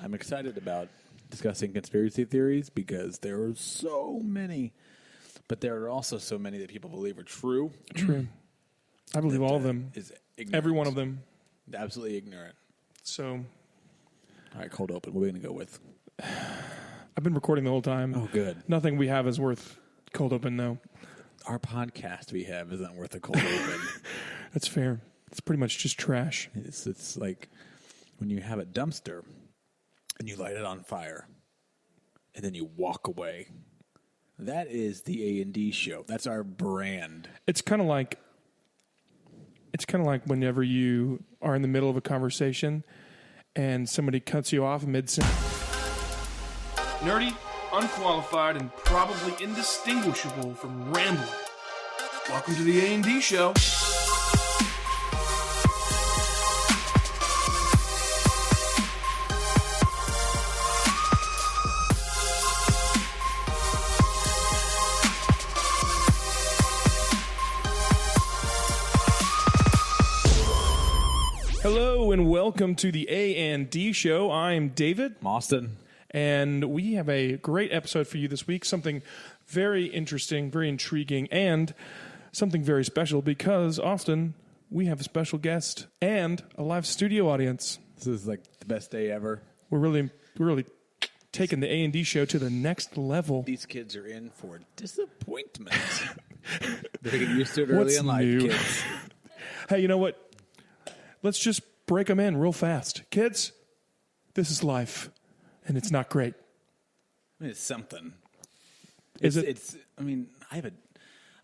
I'm excited about discussing conspiracy theories because there are so many, but there are also so many that people believe are true. True. I believe all of them. Is Every one of them. Absolutely ignorant. So, all right, cold open. What are we going to go with? I've been recording the whole time. Oh, good. Nothing we have is worth cold open, though. Our podcast we have isn't worth a cold open. That's fair. It's pretty much just trash. It's like when you have a dumpster and you light it on fire and then you walk away. That is the A&D Show. That's our brand. It's kind of like whenever you are in the middle of a conversation and somebody cuts you off mid-sentence. Nerdy, unqualified, and probably indistinguishable from rambling. Welcome to the A&D Show. Hello and welcome to the A&D Show. I'm David. Austin. And we have a great episode for you this week. Something very interesting, very intriguing, and something very special because, Austin, we have a special guest and a live studio audience. This is like the best day ever. We're really taking the A&D Show to the next level. These kids are in for disappointment. They're getting used to it early in life, kids. Hey, you know what? Let's just break them in real fast. Kids, this is life, and it's not great. I mean, it's something. Is it? I mean, I have a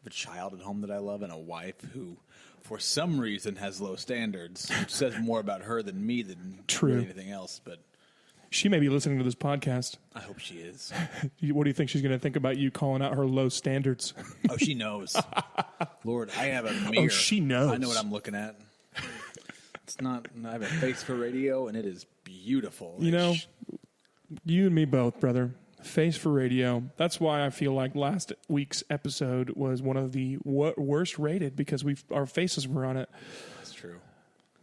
child at home that I love and a wife who, for some reason, has low standards, which says more about her than me than really anything else. But she may be listening to this podcast. I hope she is. What do you think she's going to think about you calling out her low standards? Oh, she knows. Lord, I have a mirror. Oh, she knows. I know what I'm looking at. It's not. I have a face for radio, and it is beautiful. You know, you and me both, brother. Face for radio. That's why I feel like last week's episode was one of the worst rated because our faces were on it. That's true.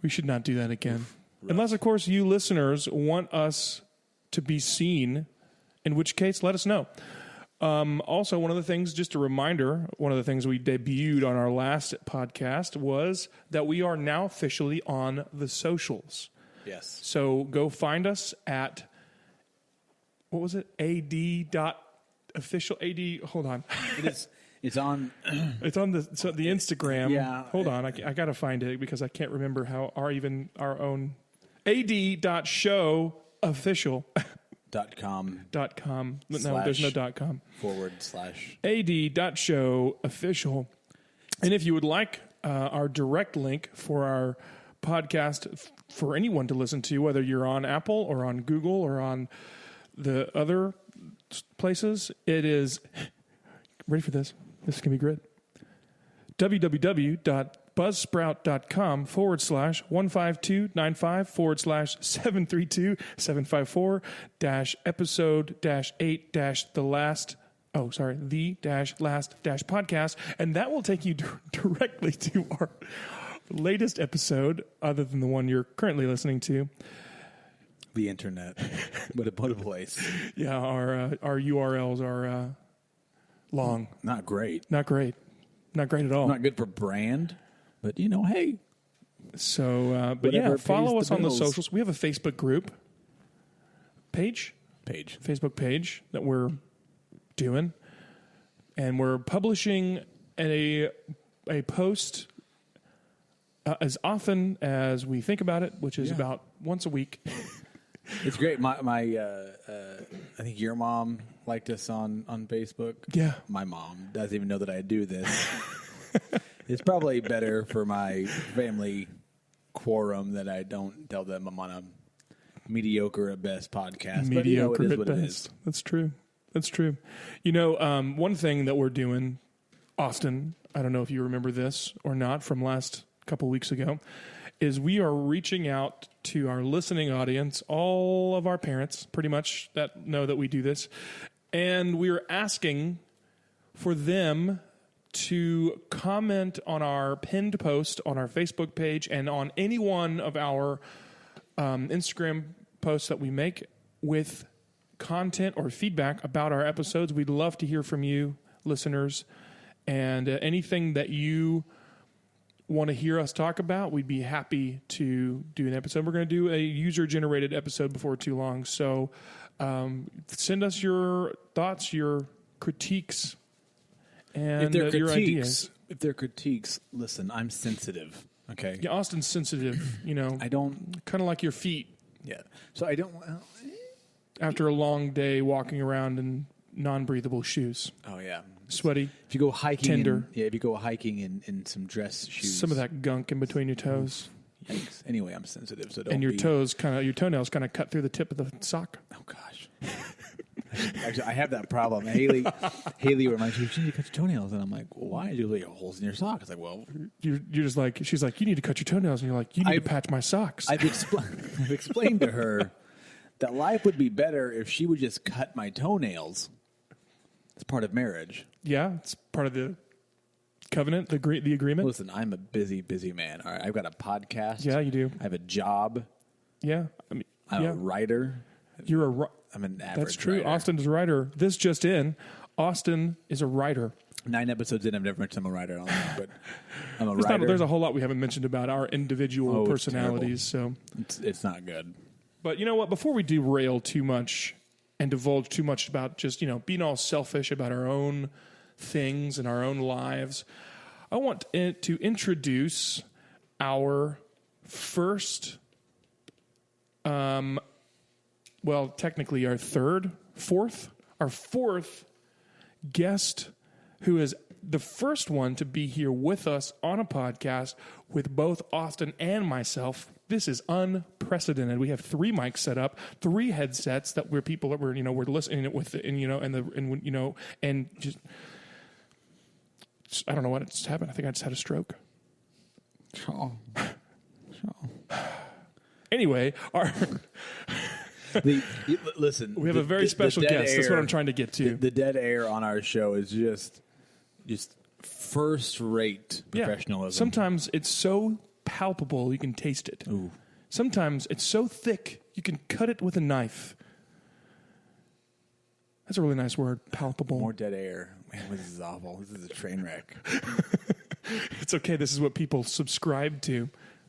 We should not do that again. Unless, of course, you listeners want us to be seen, in which case, let us know. Also, one of the things, just a reminder, one of the things we debuted on our last podcast was that we are now officially on the socials. Yes. So go find us at, what was it? AD.official. AD, hold on. It's on. It's on the Instagram. Yeah. Hold on. I got to find it because I can't remember how our own AD.show official. .com. No, there's no .com. / AD.show official. And if you would like our direct link for our podcast for anyone to listen to, whether you're on Apple or on Google or on the other places, it is, ready for this? This is going to be great. www.buzzsprout.com /15295 /732 754 -episode -8 the last podcast. And that will take you directly to our latest episode, other than the one you're currently listening to. The internet. What a place. Yeah, our URLs are long. Not great. Not great at all. Not good for brand, but hey. So, but yeah, follow us on the socials. We have a Facebook group Facebook page that we're doing, and we're publishing a post as often as we think about it, which is about once a week. It's great. My I think your mom liked us on Facebook. Yeah. My mom doesn't even know that I do this. It's probably better for my family quorum that I don't tell them I'm on a mediocre at best podcast. Mediocre but, it is at what best. It is. That's true. One thing that we're doing, Austin, I don't know if you remember this or not from last couple weeks ago, is we are reaching out to our listening audience, all of our parents, pretty much, that know that we do this, and we're asking for them to comment on our pinned post on our Facebook page and on any one of our Instagram posts that we make with content or feedback about our episodes. We'd love to hear from you, listeners, and anything that you want to hear us talk about, we'd be happy to do an episode. We're going to do a user-generated episode before too long, so send us your thoughts, your critiques, and your ideas. If they're critiques, listen, I'm sensitive, okay? Yeah, Austin's sensitive, I don't... kind of like your feet. Yeah. So I don't... After a long day walking around in non-breathable shoes. Oh, yeah. Sweaty. If you go hiking... Tender. If you go hiking in some dress shoes... Some of that gunk in between your toes. Yikes. Anyway, I'm sensitive, so don't And your toenails kind of cut through the tip of the sock. Oh, gosh. Actually, I have that problem. Haley reminds me, you need to cut your toenails. And I'm like, well, why? You have holes in your sock. It's like, well... You're just like... She's like, you need to cut your toenails. And you're like, you need to patch my socks. I've explained to her that life would be better if she would just cut my toenails. It's part of marriage. Yeah, it's part of the covenant, the agreement. Listen, I'm a busy man. All right, I've got a podcast. Yeah, you do. I have a job. Yeah, I'm a writer. I'm an average That's true. writer. Austin is a writer. This just in, Austin is a writer. 9 episodes in, I've never mentioned I'm a writer. I don't know, but I'm a writer. There's a whole lot we haven't mentioned about our individual personalities. So it's not good. But you know what? Before we derail too much and divulge too much about just, being all selfish about our own things and our own lives, I want to introduce our first, technically our fourth guest, who is the first one to be here with us on a podcast with both Austin and myself. This is unprecedented. We have 3 mics set up, 3 headsets that we're listening with, and just I don't know what just happened. I think I just had a stroke. Anyway, listen. We have a very special guest. That's what I'm trying to get to. The dead air on our show is just first-rate professionalism. Yeah. Sometimes it's so palpable you can taste it. Ooh. Sometimes it's so thick you can cut it with a knife. That's a really nice word, palpable. More dead air. Man, this is awful. This is a train wreck. It's okay. This is what people subscribe to.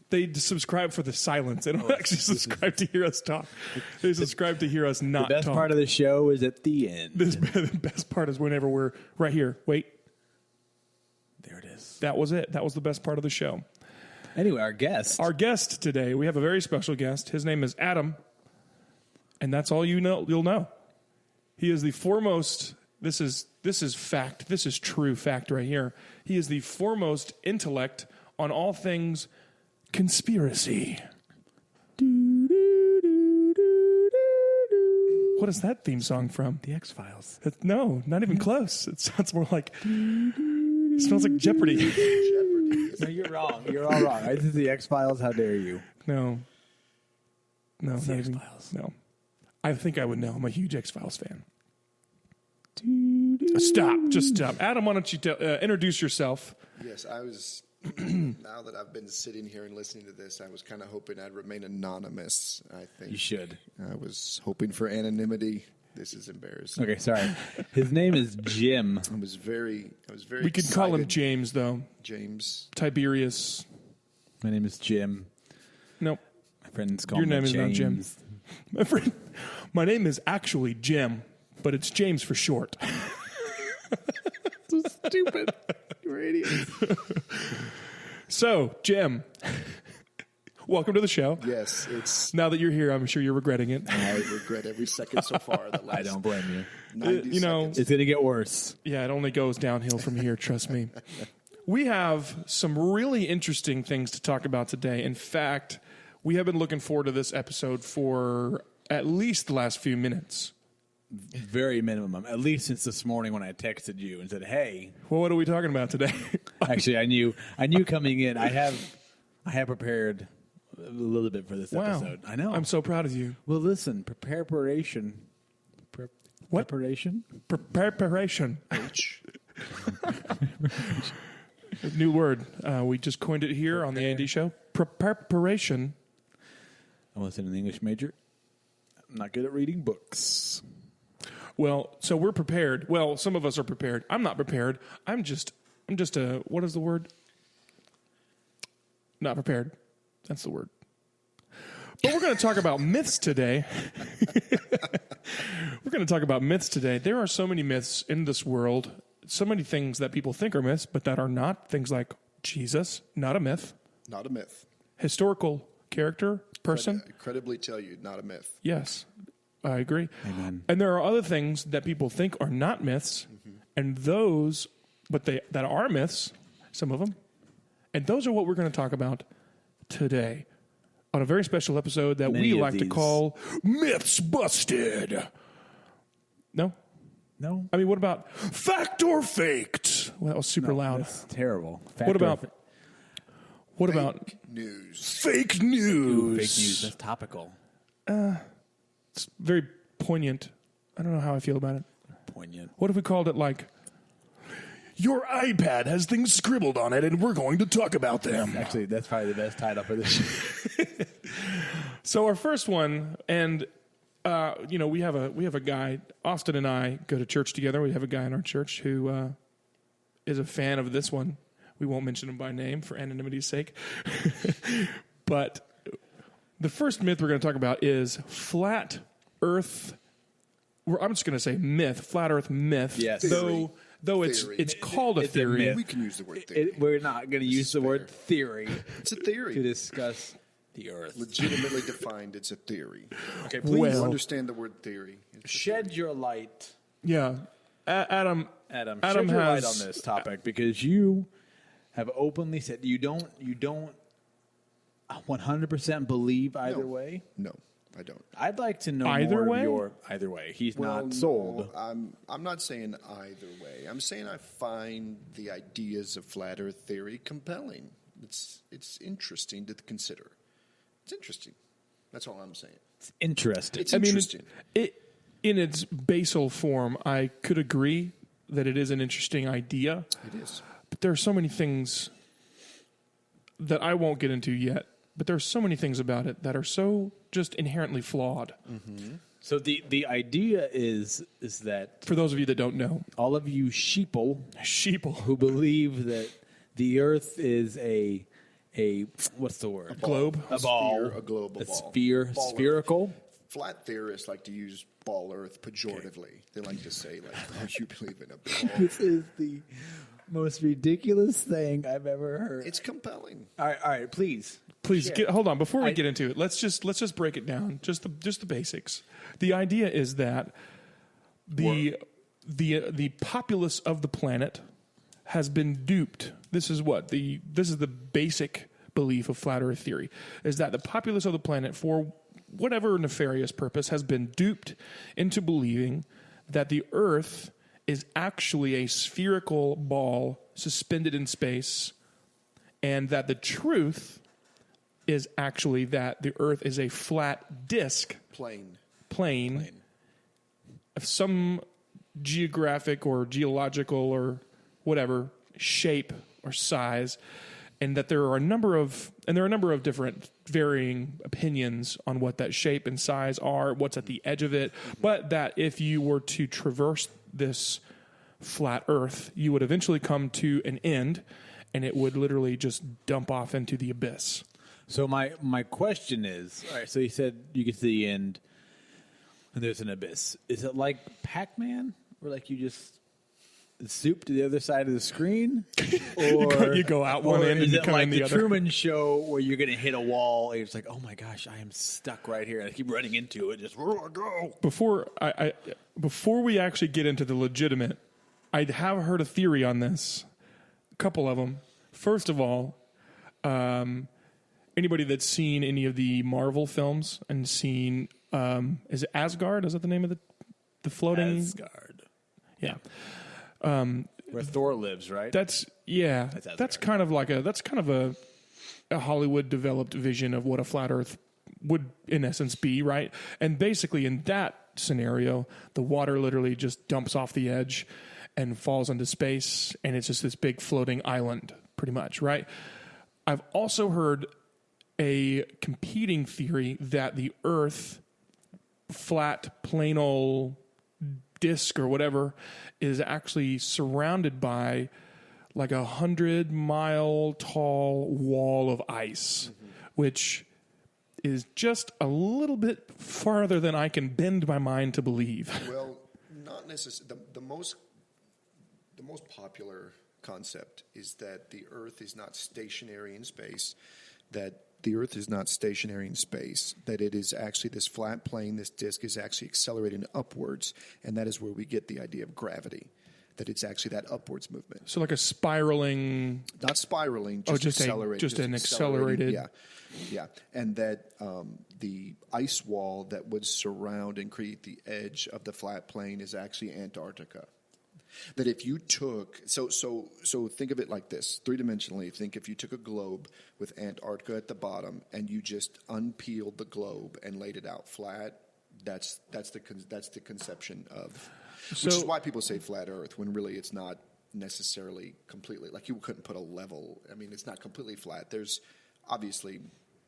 They subscribe for the silence. They don't actually subscribe to hear us talk. They subscribe to hear us not talk. The best part of the show is at the end. The best part is whenever we're right here. Wait. There it is. That was it. That was the best part of the show. Anyway, our guest today, we have a very special guest. His name is Adam, and that's all you'll know. He is the foremost. This is fact. This is true fact right here. He is the foremost intellect on all things conspiracy. What is that theme song from? The X-Files. No, not even close. It sounds more like. It smells like Jeopardy. No, you're wrong. You're all wrong. This is the X-Files. How dare you? No, it's the X-Files. No. I think I would know. I'm a huge X-Files fan. Stop. Just stop. Adam, why don't you introduce yourself? Yes, I was... Now that I've been sitting here and listening to this, I was kind of hoping I'd remain anonymous, I think. You should. I was hoping for anonymity. This is embarrassing. Okay, sorry. His name is Jim. I was very We could call him James, though. James. Tiberius. My name is Jim. Nope. My friends call Your me name is not Jim. James. My name is actually Jim, but it's James for short. So stupid. You're idiots. So, Jim, welcome to the show. Yes, it's... Now that you're here, I'm sure you're regretting it. I regret every second so far. I don't blame you. 90 seconds. It's going to get worse. Yeah, it only goes downhill from here, trust me. We have some really interesting things to talk about today. In fact, we have been looking forward to this episode for at least the last few minutes. Very minimum. At least since this morning when I texted you and said, "Hey." Well, what are we talking about today? Actually, I knew coming in. I have prepared a little bit for this episode. I know. I'm so proud of you. Well, listen, preparation. What? Preparation? Preparation. New word. We just coined it here on the A&D Show. Preparation. I wasn't an English major. I'm not good at reading books. Well, so we're prepared. Well, some of us are prepared. I'm not prepared. I'm just a, what is the word? Not prepared. That's the word. But we're going to talk about myths today. We're going to talk about myths today. There are so many myths in this world, so many things that people think are myths, but that are not. Things like Jesus, not a myth. Not a myth. Historical character, person. But incredibly tell you, not a myth. Yes, I agree. Amen. And there are other things that people think are not myths, and those, but that are myths, some of them. And those are what we're going to talk about today on a very special episode that Many we of like to these. call Myths Busted. No? No. I mean, what about Fact or Faked? Well, that was super loud. That's terrible. What about News. fake fake news? news? That's topical. It's very poignant. I don't know how I feel about it. Poignant. What if we called it like, your iPad has things scribbled on it and we're going to talk about them? Actually, that's probably the best title for this. So our first one, and we have a guy. Austin and I go to church together. We have a guy in our church who is a fan of this one. We won't mention him by name for anonymity's sake. But the first myth we're going to talk about is flat Earth. I'm just going to say myth, flat Earth myth. Yes. Though it's Theory. called a It's a theory. myth. We can use the word theory. We're not going to use the word theory It's a to theory. discuss the Earth. Legitimately defined, it's a theory. Okay, please Well- You understand the word theory. It's a shed your light, Yeah, Adam. Adam. Adam shed your light has- on this topic because you have openly said you don't 100% believe either No. way. No, I don't. I'd like to know Either more way? of your either way. He's Well, not sold. no, I'm not saying either way. I'm saying I find the ideas of flat Earth theory compelling. It's interesting to consider. It's interesting. That's all I'm saying. It's interesting. It's I mean, interesting. it in its basal form, I could agree that it is an interesting idea. It is. But there are so many things that I won't get into yet. But there are so many things about it that are so just inherently flawed. So the idea is that For those of you that don't know, all of you sheeple sheeple, who believe that the Earth is a what's the word? globe, A ball, Sphere, a global a ball. sphere, Ball Earth. spherical. Flat theorists like to use ball Earth pejoratively. They like to say, like, oh, you believe in a ball. This is the most ridiculous thing I've ever heard. It's compelling. All right, please. please Share. hold on before we get into it. Let's just break it down. Just the basics. The idea is that the populace of the planet has been duped. This is the basic belief of flat Earth theory, is that the populace of the planet, for whatever nefarious purpose, has been duped into believing that the Earth is actually a spherical ball suspended in space, and that the truth is actually that the Earth is a flat disk plane of some geographic or geological or whatever shape or size, and that there are a number of different varying opinions on what that shape and size are, what's at the edge of it, but that if you were to traverse this flat Earth, you would eventually come to an end, and it would literally just dump off into the abyss. So my question is, all right, so you said you get to the end and there's an abyss. Is it like Pac-Man, where like you just zoop to the other side of the screen? Or You go out one or end and is you it come like in the the other? Truman Show where you're going to hit a wall and it's like, oh my gosh, I am stuck right here. And I keep running into it. Just, where do I go? Before we actually get into the legitimate, I have heard a theory on this. A couple of them. First of all, anybody that's seen any of the Marvel films and seen, is it Asgard? Is that the name of the floating? Asgard. Yeah. Where Thor lives, right? That's Asgard. kind of a Hollywood developed vision of what a flat Earth would in essence be, right? And basically in that scenario, the water literally just dumps off the edge and falls into space, and it's just this big floating island, pretty much, right? I've also heard a competing theory that the Earth flat, plain old disc or whatever is actually surrounded by like 100-mile tall wall of ice, which is just a little bit farther than I can bend my mind to believe. Well, not necessarily. The most popular concept is that the Earth is not stationary in space, that it is actually this flat plane, this disk is actually accelerating upwards, and that is where we get the idea of gravity, that it's actually that upwards movement. So like a spiraling... Not spiraling, just an accelerated... Yeah, and that the ice wall that would surround and create the edge of the flat plane is actually Antarctica. That if you took, so think of it like this, three-dimensionally, think if you took a globe with Antarctica at the bottom and you just unpeeled the globe and laid it out flat, that's the conception of, which is why people say flat Earth, when really it's not necessarily completely, like you couldn't put a level, I mean, it's not completely flat. There's obviously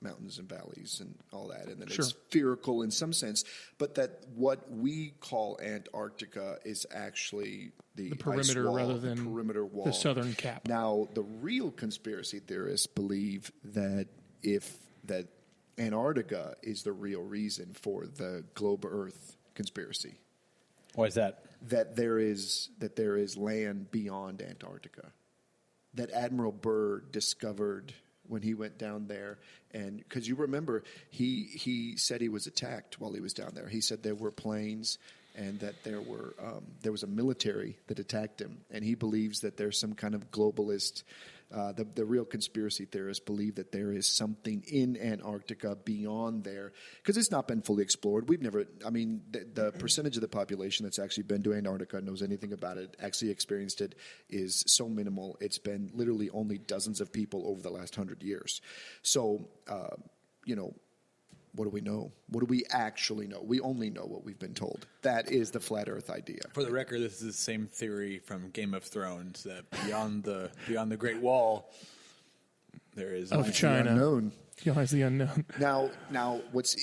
mountains and valleys and all that, and then it's spherical in some sense, but that what we call Antarctica is actually the perimeter ice wall, rather than the perimeter wall, the southern cap. Now, the real conspiracy theorists believe that that Antarctica is the real reason for the globe Earth conspiracy. Why is that? That there is land beyond Antarctica. That Admiral Byrd discovered when he went down there, and because you remember, he said he was attacked while he was down there. He said there were planes, and that there was a military that attacked him, and he believes that there's some kind of globalist. The real conspiracy theorists believe that there is something in Antarctica beyond there, because it's not been fully explored. We've never, I mean, the percentage of the population that's actually been to Antarctica, knows anything about it, actually experienced it, is so minimal. It's been literally only dozens of people over the last 100 years. So, what do we know? What do we actually know? We only know what we've been told. That is the flat Earth idea. For the record, this is the same theory from Game of Thrones, that beyond the Great Wall, there is of China. Unknown. Lies the unknown. Now, what's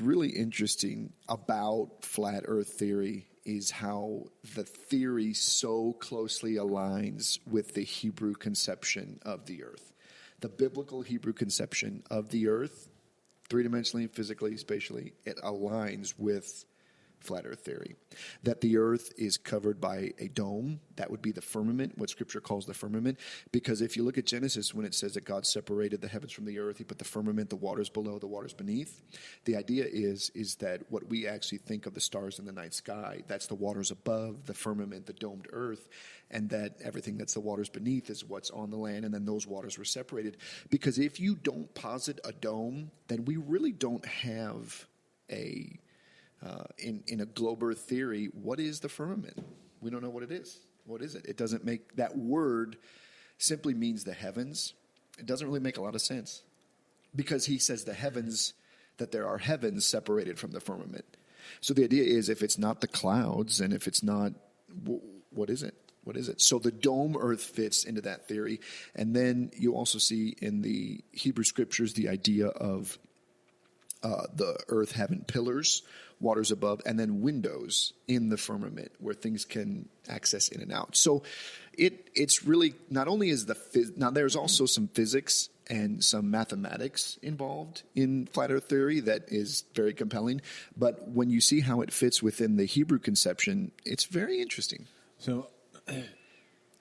really interesting about flat Earth theory is how the theory so closely aligns with the Hebrew conception of the Earth. The biblical Hebrew conception of the Earth, three-dimensionally, physically, spatially, it aligns with flat Earth theory. That the Earth is covered by a dome, that would be the firmament, what Scripture calls the firmament. Because if you look at Genesis, when it says that God separated the heavens from the earth, he put the firmament, the waters below, the waters beneath. The idea is that what we actually think of the stars in the night sky, that's the waters above, the firmament, the domed earth, and that everything that's the waters beneath is what's on the land, and then those waters were separated. Because if you don't posit a dome, then we really don't have in a globe Earth theory, what is the firmament? We don't know what it is. What is it? It doesn't make, that word simply means the heavens. It doesn't really make a lot of sense. Because he says the heavens, that there are heavens separated from the firmament. So the idea is, if it's not the clouds, and if it's not, what is it? What is it? So the dome Earth fits into that theory. And then you also see in the Hebrew Scriptures the idea of the Earth having pillars, waters above, and then windows in the firmament where things can access in and out. So it's really, not only is now there's also some physics and some mathematics involved in flat Earth theory that is very compelling. But when you see how it fits within the Hebrew conception, it's very interesting. So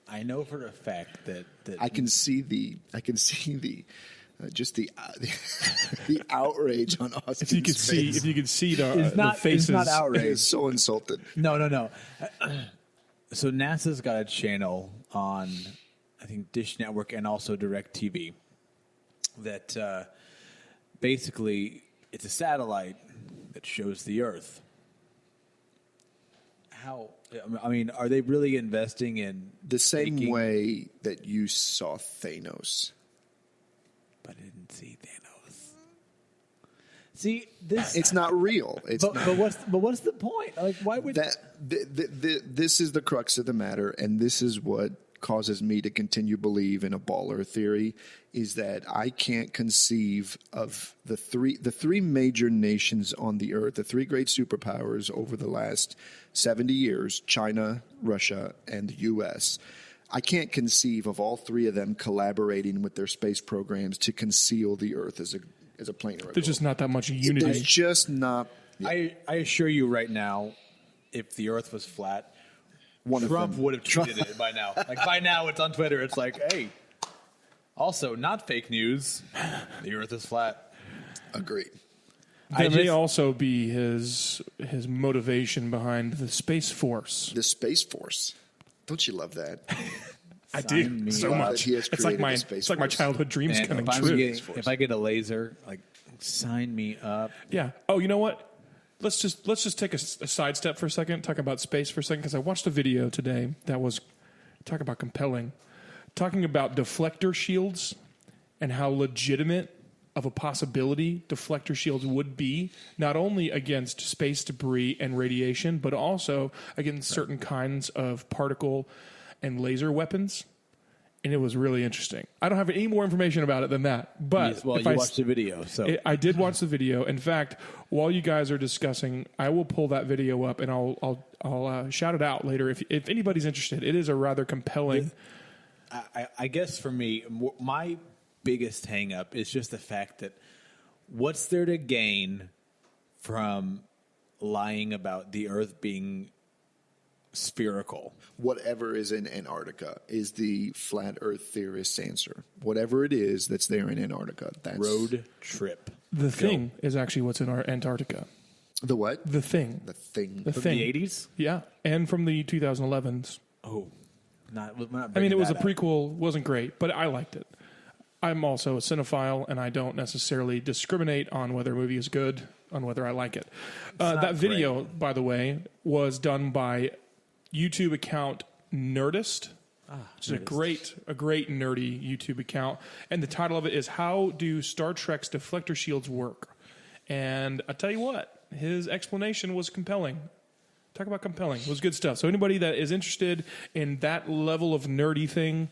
I know for a fact that I can see the outrage on Austin's If you could see the faces. It's not outrage. He's so insulted. No. So NASA's got a channel on, I think, Dish Network and also DirecTV that basically it's a satellite that shows the Earth. How? I mean, are they really investing in the same way that you saw Thanos? But I didn't see Thanos. See, this it's not real. It's but what's the point? Like, why would that? This is the crux of the matter, and this is what causes me to continue believe in a baller theory is that I can't conceive of the three major nations on the earth, the three great superpowers over the last 70 years, China, Russia, and the U.S. I can't conceive of all three of them collaborating with their space programs to conceal the Earth as a plane or a There's just not that much unity. There's just not. I assure you right now, if the Earth was flat, Trump would have tweeted it by now. Like by now, it's on Twitter. It's like, hey, also not fake news. The Earth is flat. Agreed. That may also be his motivation behind the Space Force. The Space Force. Don't you love that? I do so much. It's like my childhood dreams coming true. If I get a laser, like sign me up. Yeah. Oh, you know what? Let's just take a sidestep for a second, talk about space for a second, because I watched a video today that was talking about deflector shields and how legitimate of a possibility deflector shields would be, not only against space debris and radiation, but also against certain kinds of particle and laser weapons. And it was really interesting. I don't have any more information about it than that. But you watched the video. So I did watch the video. In fact, while you guys are discussing, I will pull that video up and I'll shout it out later if anybody's interested. It is a rather compelling. I guess for me, my biggest hang up is just the fact that what's there to gain from lying about the Earth being spherical? Whatever is in Antarctica is the flat Earth theorist's answer. Whatever it is that's there in Antarctica. That's road trip. The thing is actually what's in our Antarctica. The what? The thing. The thing. The From thing. the 80s? Yeah, and from the 2011s. Oh, not I mean, it was a up. prequel, wasn't great, but I liked it. I'm also a cinephile, and I don't necessarily discriminate on whether a movie is good, on whether I like it. That video, by the way, was done by YouTube account Nerdist, which is a great nerdy YouTube account. And the title of it is "How Do Star Trek's Deflector Shields Work?" And I tell you what, his explanation was compelling. Talk about compelling. It was good stuff. So anybody that is interested in that level of nerdy thing,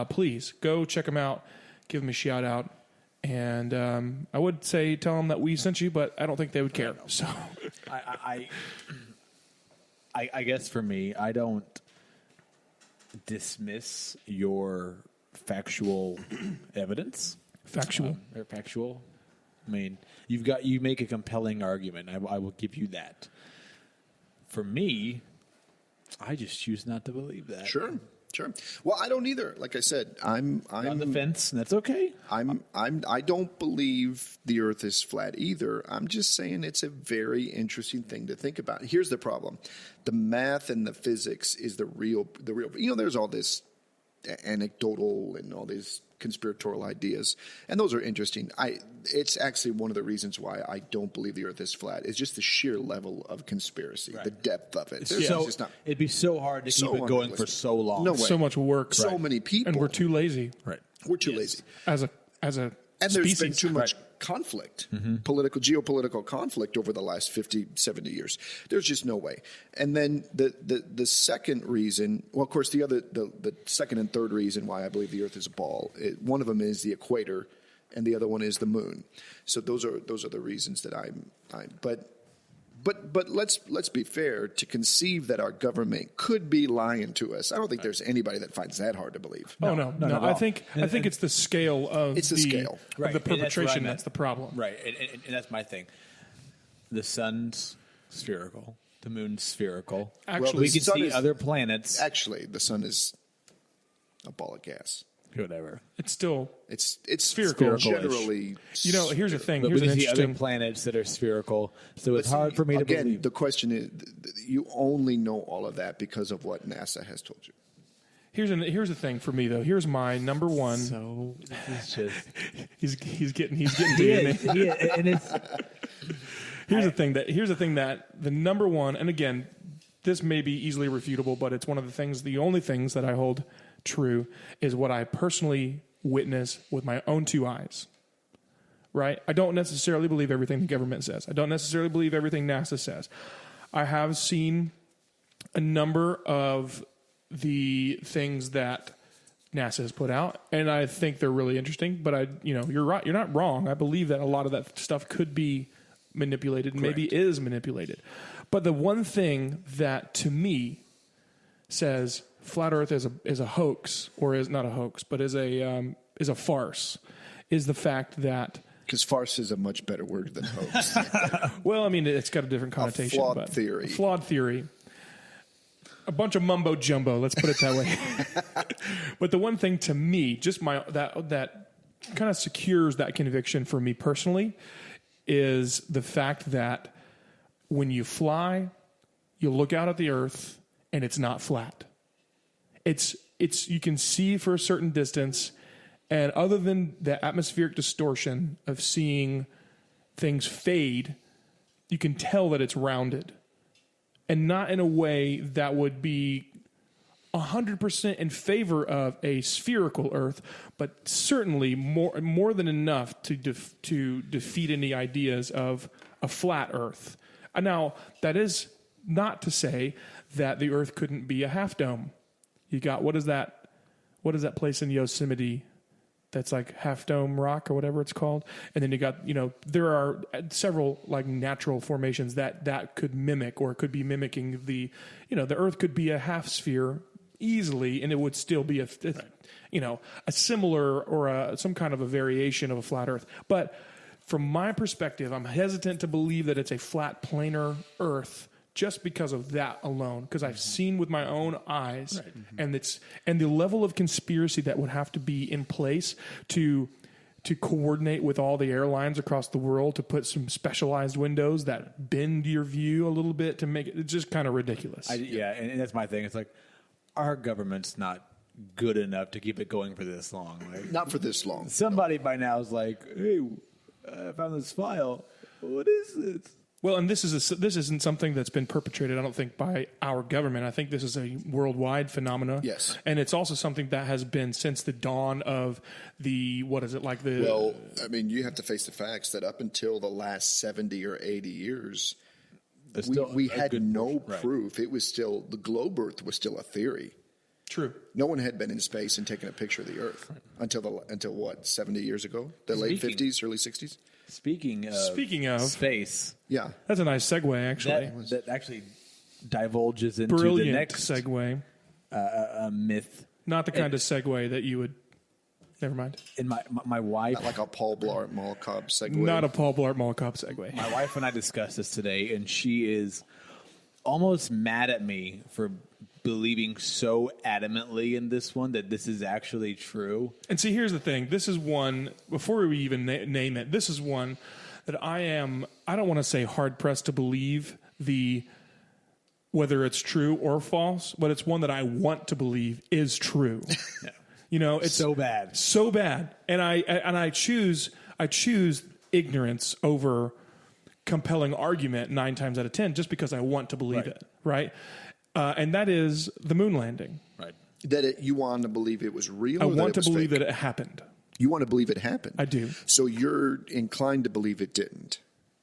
please go check him out. Give him a shout out. And I would say tell them that we sent you, but I don't think they would care. So I guess for me, I don't dismiss your factual evidence. Factual. Or factual. I mean, you make a compelling argument. I will give you that. For me, I just choose not to believe that. Sure. Well, I don't either. Like I said, I'm on the fence, and that's okay. I don't believe the Earth is flat either. I'm just saying it's a very interesting thing to think about. Here's the problem: the math and the physics is the real. You know, there's all this anecdotal and all these conspiratorial ideas, and those are interesting. It's actually one of the reasons why I don't believe the Earth is flat. It's just the sheer level of conspiracy, the depth of it. It'd be so hard to keep it going for so long. No way. So much work. So many people. And we're too lazy. Right. We're too lazy. As a And species. there's been too much conflict, geopolitical conflict over the last 50, 70 years. There's just no way. And then the second reason, well, of course, the second and third reason why I believe the Earth is a ball, one of them is the equator, and the other one is the moon. So those are the reasons that But let's be fair. To conceive that our government could be lying to us, I don't think there's anybody that finds that hard to believe. No. I think it's the scale of scale. of the perpetration that's the problem. Right, and that's my thing. The sun's spherical. The moon's spherical. Actually, we can see other planets. Actually, the sun is a ball of gas. Whatever. It's still It's spherical. generally. You know, here's the thing. But Here's we an can see other interesting. planets that are spherical, so it's But hard for me to again, believe. the question is, you only know all of that because of what NASA has told you. Here's the thing for me though. Here's my number one. So this is just He's getting DNA. and it's Here's the thing that the number one, and again, this may be easily refutable, but it's one of the only things that I hold true is what I personally witness with my own two eyes. Right? I don't necessarily believe everything the government says. I don't necessarily believe everything NASA says. I have seen a number of the things that NASA has put out, and I think they're really interesting. But you're right. You're not wrong. I believe that a lot of that stuff could be manipulated, and maybe is manipulated. But the one thing that to me says flat Earth is a hoax, or is not a hoax, but is a farce, is the fact that. Because farce is a much better word than hoax. Well, I mean, it's got a different connotation. A flawed theory. A bunch of mumbo jumbo. Let's put it that way. But the one thing to me, just that kind of secures that conviction for me personally, is the fact that when you fly, you look out at the Earth and it's not flat. It's you can see for a certain distance. And other than the atmospheric distortion of seeing things fade, you can tell that it's rounded. And not in a way that would be 100% in favor of a spherical Earth, but certainly more than enough to defeat any ideas of a flat Earth. Now, that is not to say that the Earth couldn't be a half dome. You got, what is that place in Yosemite that's like Half Dome Rock or whatever it's called? And then you got, there are several like natural formations that could mimic, or could be mimicking the Earth could be a half sphere easily, and it would still be a similar or some kind of a variation of a flat Earth. But from my perspective, I'm hesitant to believe that it's a flat planar Earth, just because of that alone, because I've seen with my own eyes, and the level of conspiracy that would have to be in place to coordinate with all the airlines across the world to put some specialized windows that bend your view a little bit to make it, it's just kind of ridiculous. And that's my thing. It's like our government's not good enough to keep it going for this long. Like, Not for this long. somebody by now is like, hey, I found this file. What is this? Well, and this isn't something that's been perpetrated, I don't think, by our government. I think this is a worldwide phenomenon. Yes. And it's also something that has been since the dawn of Well, I mean, you have to face the facts that up until the last 70 or 80 years, we had no proof. It was still, the globe Earth was still a theory. True. No one had been in space and taken a picture of the Earth until what, 70 years ago? The late 50s, early 60s? Speaking of space, Yeah. That's a nice segue, actually. that actually divulges into Brilliant the next segue. myth. Not the kind of segue that you would. Never mind. And my wife, Not like a Paul Blart Mall Cop segue. Not a Paul Blart Mall Cop segue. my wife and I discussed this today, and she is almost mad at me for believing so adamantly in this one that this is actually true. And see, here's the thing. This is one, before we even name it, this is one that I don't want to say hard-pressed to believe whether it's true or false, but it's one that I want to believe is true. Yeah. It's so bad. So bad. And I choose ignorance over compelling argument 9 times out of 10 just because I want to believe it, right? And that is the moon landing. Right. You want to believe it was real? I or want that to it was believe fake? that it happened. You want to believe it happened? I do. So you're inclined to believe it didn't?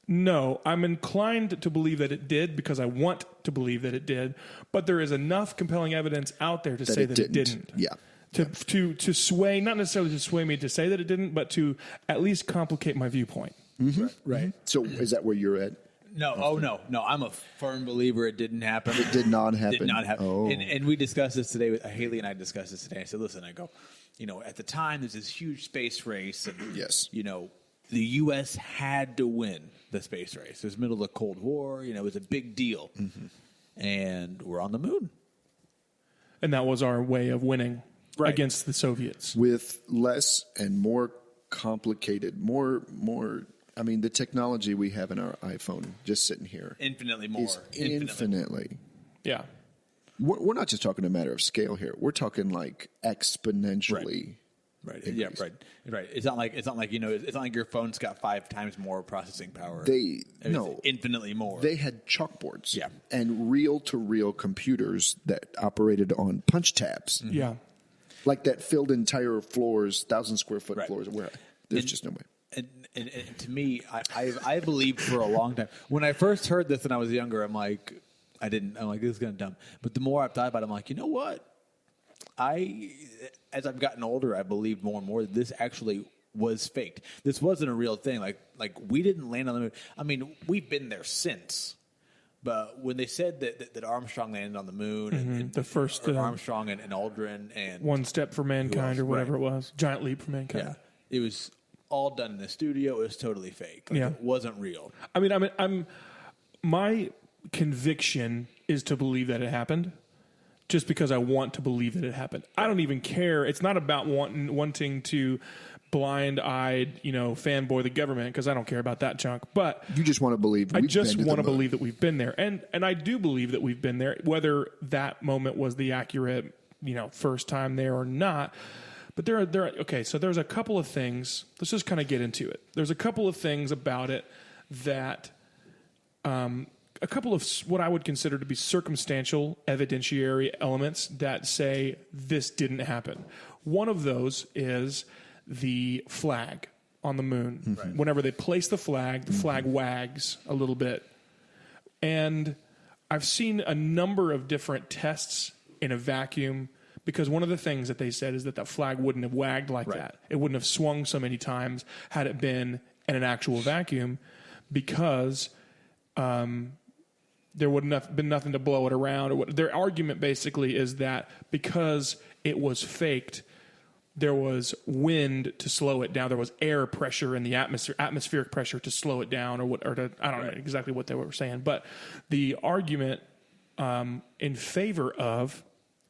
No, I'm inclined to believe that it did because I want to believe that it did, but there is enough compelling evidence out there to say that it didn't. Yeah. To sway, not necessarily to sway me to say that it didn't, but to at least complicate my viewpoint. Mm-hmm. Right. So is that where you're at? No. Oh, no. I'm a firm believer it didn't happen. It did not happen. Did not happen. Oh. And we discussed this today. Haley and I discussed this today. I said, listen, at the time, there's this huge space race. And, Yes. The U.S. had to win the space race. It was the middle of the Cold War. It was a big deal. Mm-hmm. And we're on the moon. And that was our way of winning against the Soviets. With less and more complicated, more. I mean, the technology we have in our iPhone just sitting here Infinitely more. is infinitely. Yeah. We're not just talking a matter of scale here. We're talking like exponentially. Right. increase. Yeah. Right. It's not like it's not like your phone's got 5 times more processing power. No, infinitely more. They had chalkboards. Yeah. And reel-to-reel computers that operated on punch tabs. Mm-hmm. Yeah. Like that filled entire floors, 1,000-square-foot Right. floors. Where there's just no way. And to me, I believed for a long time. When I first heard this when I was younger, I'm like, this is kind of dumb. But the more I've thought about it, I'm like, you know what? As I've gotten older, I believe more and more that this actually was faked. This wasn't a real thing. Like we didn't land on the moon. I mean, we've been there since. But when they said that Armstrong landed on the moon, and the first Armstrong and Aldrin and One Step for Mankind or whatever right. it was, Giant Leap for Mankind. Yeah, it was all done in the studio. It was totally fake. Like, Yeah. it wasn't real. I mean, my conviction is to believe that it happened, just because I want to believe that it happened. I don't even care. It's not about wanting to blind-eyed, fanboy the government, because I don't care about that junk. But You just want to believe. I we've just been to want the to moon. believe that we've been there, and I do believe that we've been there, whether that moment was the accurate, first time there or not. But there are okay. So there's a couple of things. Let's just kind of get into it. There's a couple of things about it that, a couple of what I would consider to be circumstantial evidentiary elements that say this didn't happen. One of those is the flag on the moon. Right. Whenever they place the flag wags a little bit. And I've seen a number of different tests in a vacuum, because one of the things that they said is that flag wouldn't have wagged like Right. that. It wouldn't have swung so many times had it been in an actual vacuum, because there wouldn't have been nothing to blow it around. Or their argument basically is that because it was faked, there was wind to slow it down. There was air pressure in the atmospheric pressure to slow it down, I don't know exactly what they were saying. But the argument in favor of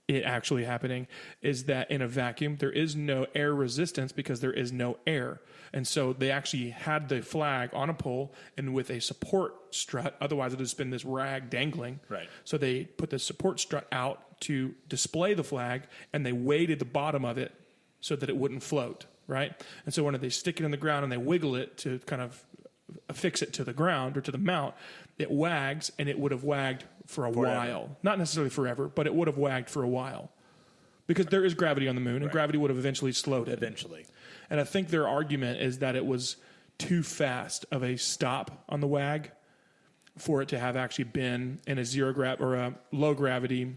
it actually happening is that in a vacuum, there is no air resistance because there is no air. And so they actually had the flag on a pole and with a support strut. Otherwise, it would just been this rag dangling. Right. So they put the support strut out to display the flag, and they weighted the bottom of it so that it wouldn't float, right? And so when they stick it in the ground and they wiggle it to kind of affix it to the ground or to the mount, it wags, and it would have wagged for a while. Not necessarily forever, but it would have wagged for a while. Because there is gravity on the moon, and gravity would have eventually slowed it. Eventually. And I think their argument is that it was too fast of a stop on the wag for it to have actually been in a low gravity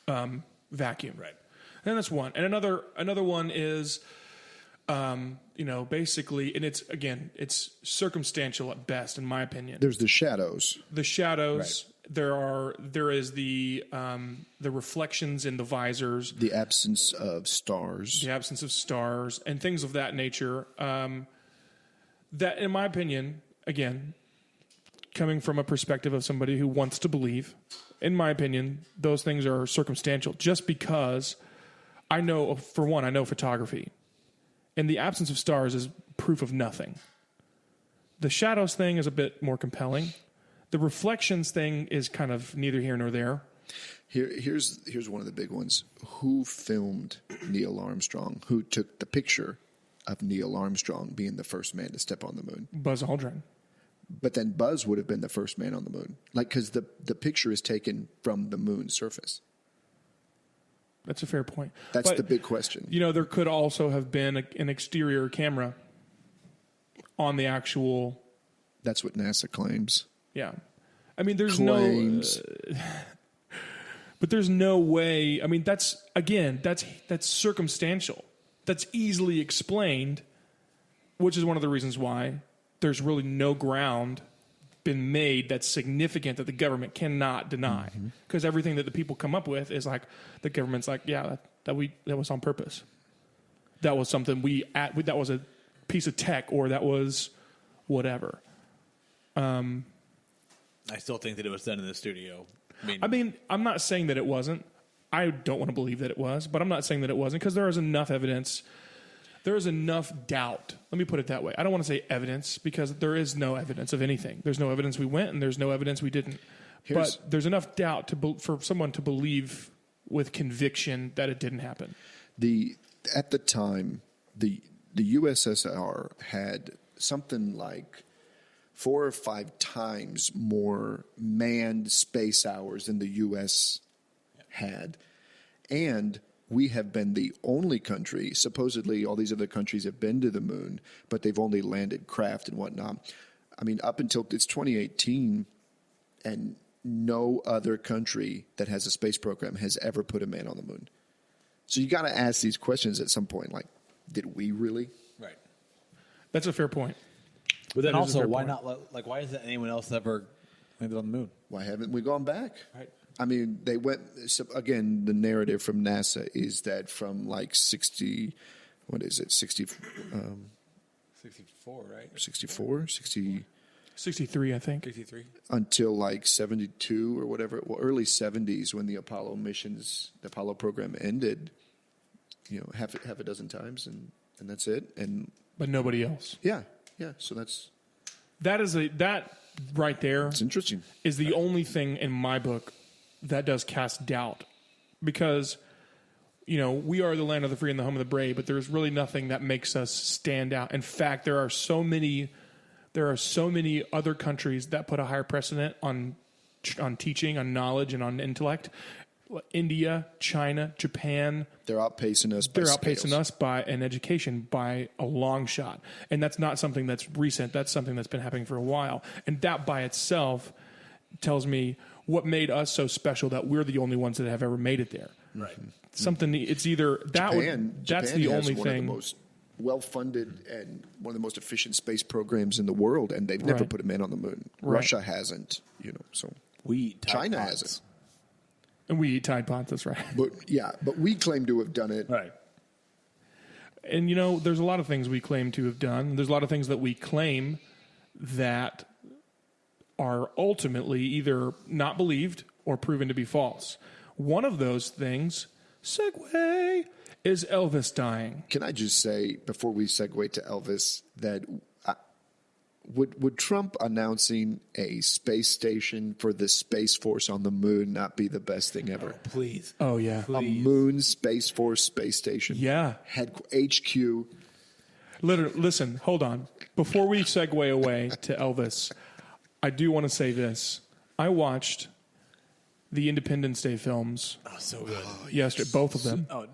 vacuum. Right. And that's one. And another one is, basically, and it's circumstantial at best, in my opinion. There's the shadows. The shadows. Right. There is the reflections in the visors. The absence of stars. The absence of stars and things of that nature. That, in my opinion, again, coming from a perspective of somebody who wants to believe, in my opinion, those things are circumstantial. Just because I know photography. And the absence of stars is proof of nothing. The shadows thing is a bit more compelling. The reflections thing is kind of neither here nor there. Here's one of the big ones. Who filmed Neil Armstrong? Who took the picture of Neil Armstrong being the first man to step on the moon? Buzz Aldrin. But then Buzz would have been the first man on the moon. Because the picture is taken from the moon's surface. That's a fair point. That's the big question. There could also have been an exterior camera on the actual... That's what NASA claims. Yeah. I mean, there's Claims. but there's no way. I mean, that's circumstantial. That's easily explained, which is one of the reasons why there's really no ground been made that's significant that the government cannot deny. Because everything that the people come up with is like, the government's like, yeah, that was on purpose. That was something that was a piece of tech, or that was whatever. I still think that it was done in the studio. I mean, I'm not saying that it wasn't. I don't want to believe that it was, but I'm not saying that it wasn't, because there is enough evidence. There is enough doubt. Let me put it that way. I don't want to say evidence, because there is no evidence of anything. There's no evidence we went, and there's no evidence we didn't. But there's enough doubt for someone to believe with conviction that it didn't happen. At the time, the USSR had something like 4 or 5 times more manned space hours than the U.S. had. And we have been the only country, supposedly all these other countries have been to the moon, but they've only landed craft and whatnot. I mean, up until it's 2018, and no other country that has a space program has ever put a man on the moon. So you got to ask these questions at some point. Like, did we really? Right. That's a fair point. But then That is a also, fair why point. not? Like, why hasn't anyone else ever landed on the moon? Why haven't we gone back? Right. I mean, they went, so again, the narrative from NASA is that from like 60, what is it, 64, right? 64, 60, 63, I think. 63. until like 72 or whatever, well, early 70s when the Apollo missions, the Apollo program ended, half a dozen times, and that's it. And But nobody else. yeah, so That right there it's interesting. is the only thing in my book that does cast doubt, because we are the land of the free and the home of the brave, but there's really nothing that makes us stand out. In fact, there are so many other countries that put a higher precedent on teaching, on knowledge, and on intellect. India, China, Japan. They're outpacing us. They're outpacing us by an education by a long shot. And that's not something that's recent. That's something that's been happening for a while. And that by itself tells me what made us so special, that we're the only ones that have ever made it there. Right. Something, it's either that that's Japan the has only one of thing. the most well-funded and one of the most efficient space programs in the world, and they've never Right. put a man on the moon. Right. Russia hasn't, so We eat Tide China Pods. hasn't. And we eat Tide Pods, that's right. But we claim to have done it. Right. And there's a lot of things we claim to have done. There's a lot of things that we claim that are ultimately either not believed or proven to be false. One of those things, segue, is Elvis dying. Can I just say, before we segue to Elvis, that would Trump announcing a space station for the Space Force on the moon not be the best thing ever? Please. Oh, yeah. A moon Space Force space station. Yeah. HQ. Literally, listen, hold on. Before we segue away to Elvis, I do want to say this. I watched the Independence Day films Oh, so good. yesterday, both of them. Oh,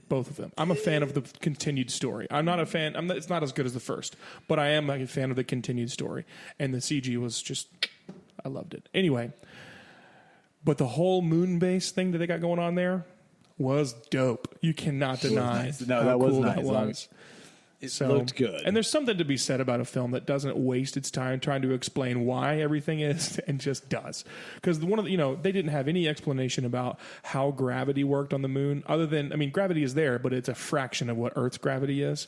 Both of them. I'm a fan of the continued story. I'm not a fan. It's not as good as the first, but I am a fan of the continued story. And the CG was just, I loved it. Anyway, but the whole moon base thing that they got going on there was dope. You cannot deny. nice. No, how that was cool nice. That was. it looked good. And there's something to be said about a film that doesn't waste its time trying to explain why everything is and just does. Because they didn't have any explanation about how gravity worked on the moon, other than, gravity is there, but it's a fraction of what Earth's gravity is.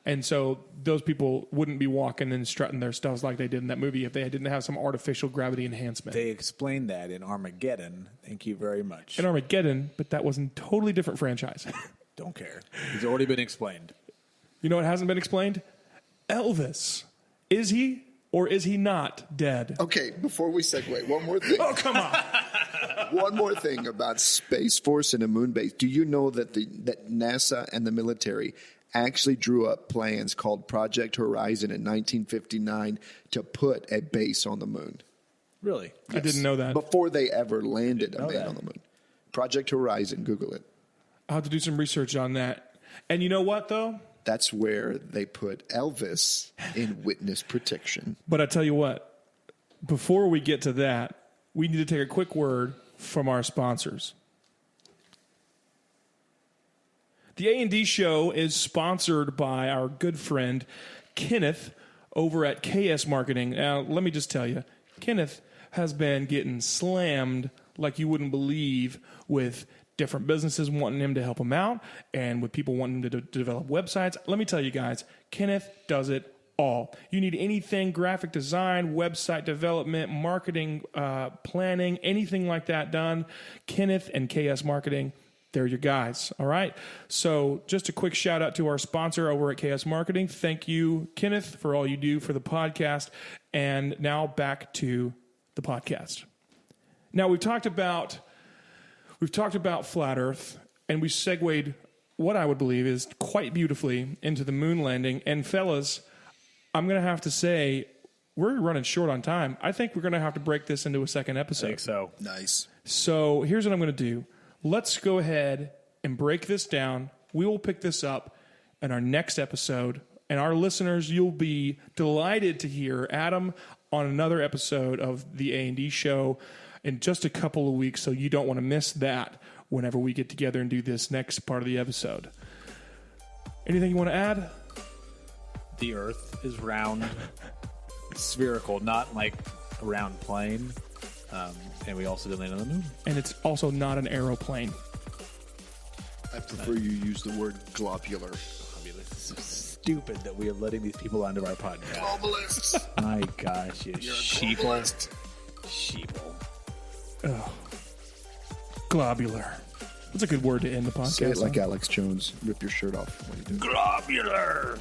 And so those people wouldn't be walking and strutting their stuff like they did in that movie if they didn't have some artificial gravity enhancement. They explained that in Armageddon. Thank you very much. In Armageddon, but that was a totally different franchise. Don't care. It's already been explained. You know what hasn't been explained? Elvis. Is he or is he not dead? Okay, before we segue, one more thing. Oh, come on. One more thing about Space Force and a moon base. Do you know that that NASA and the military actually drew up plans called Project Horizon in 1959 to put a base on the moon? Really? I didn't know that. Before they ever landed a man that. on the moon. Project Horizon, Google it. I'll have to do some research on that. And you know what, though? That's where they put Elvis in witness protection. But I tell you what, before we get to that, we need to take a quick word from our sponsors. The A&D Show is sponsored by our good friend Kenneth over at KS Marketing. Now, let me just tell you, Kenneth has been getting slammed like you wouldn't believe with different businesses wanting him to help him out and with people wanting him to develop websites. Let me tell you guys, Kenneth does it all. You need anything, graphic design, website development, marketing, planning, anything like that done, Kenneth and KS Marketing, they're your guys, all right? So just a quick shout out to our sponsor over at KS Marketing. Thank you, Kenneth, for all you do for the podcast. And now back to the podcast. Now we've talked about Flat Earth, and we segued what I would believe is quite beautifully into the moon landing. And fellas, I'm going to have to say, we're running short on time. I think we're going to have to break this into a second episode. I think so. Nice. So here's what I'm going to do. Let's go ahead and break this down. We will pick this up in our next episode. And our listeners, you'll be delighted to hear Adam on another episode of the A&D Show in just a couple of weeks, so you don't want to miss that. whenever we get together and do this next part of the episode. Anything you want to add? The Earth is round, spherical, not like a round plane. And we also did land on the moon. And it's also not an aeroplane. I prefer you use the word globular. I mean, this is stupid that we are letting these people onto our podcast. Globalists. My gosh, you You're a sheeple. globalist. Sheeple. Oh. Globular. That's a good word to end the podcast Say it like on. Alex Jones. Rip your shirt off when you do it. Globular.